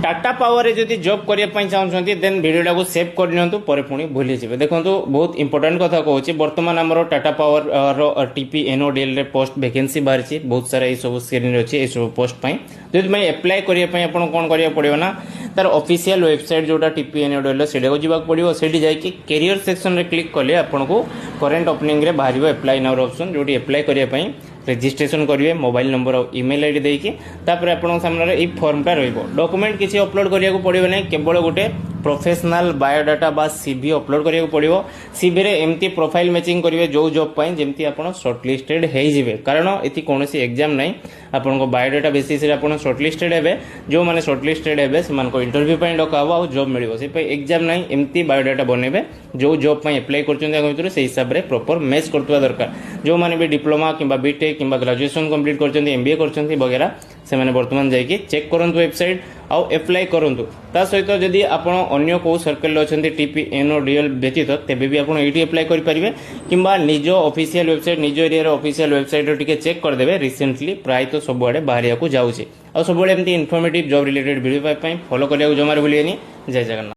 Tata power जदि job करने चाहते देन भिडियोटा को सेव कर पर पुणी भूली जाए। देखो बहुत इंपोर्टेंट कथा कहूँ बर्तमान आमर Tata power TP NODL post vacancy बाहरी बहुत सारा ये सब स्क्रीन अच्छे ये सब पोस्ट जो एप्लाय करने आपको कौन करा पड़ो ना तार ऑफिशियल वेबसाइट जोटा टीपी एनओडीएल से जावाक पड़ो से जाकि कैरियर सेक्शन में क्लिक कले आपको करेन्ट ओपनिंग रे बाहर एप्लाय नाउ ऑप्शन जो एप्लाय करने रेजिस्ट्रेशन करेंगे मोबाइल नंबर और ईमेल आईडी देकी तापर आपन सामने ये फॉर्मटा रहिबो डॉक्यूमेंट किसी अपलोड करिया पड़ो ना केवल गोटे प्रोफेशनल बायोडाटा बा सीवी अपलोड करिया पड़ो। सीवी रे एमती प्रोफाइल मैचिंग करेंगे जो जॉब पाई जेमती आपन शॉर्टलिस्टेड हो जिवे कारण एति कोनोसी एग्जाम नहीं आपन को बायोडाटा बेसिस रे आपन शॉर्टलिस्टेड हेबे जो माने शॉर्टलिस्टेड हेबे सेमान को इंटरव्यू पई डका हबो आ जॉब मिलिबो से पई एग्जाम नहीं एमती बायोडाटा बनेबे जो जॉब पई अप्लाई करचों भितर से हिसाब रे प्रॉपर मैच करतवा दरकार जो माने भी डिप्लोमा किंबा बीटेक किंबा ग्रेजुएशन कंप्लीट करचों एमबीए करचों वगैरह से माने वर्तमान जाइए चेक करंतु वेबसाइट आउ एप्लाय करंतु ता सहित जदि आपण अन्य को सर्कल अछंती टीपी एनओडीएल व्यतीत तेबे भी आपण एटी अप्लाई करि परिबे किंबा निज ऑफिशियल वेबसाइट निज एरिया रो ऑफिशियल वेबसाइट रो टिके चेक कर देबे रिसेंटली प्राय तो सब आडे बाहरिया को जाउची आ सब एमती इन्फॉर्मेटिव जॉब रिलेटेड वीडियो पाई फॉलो करिया जमार भूलिएनी। जय जगन्नाथ।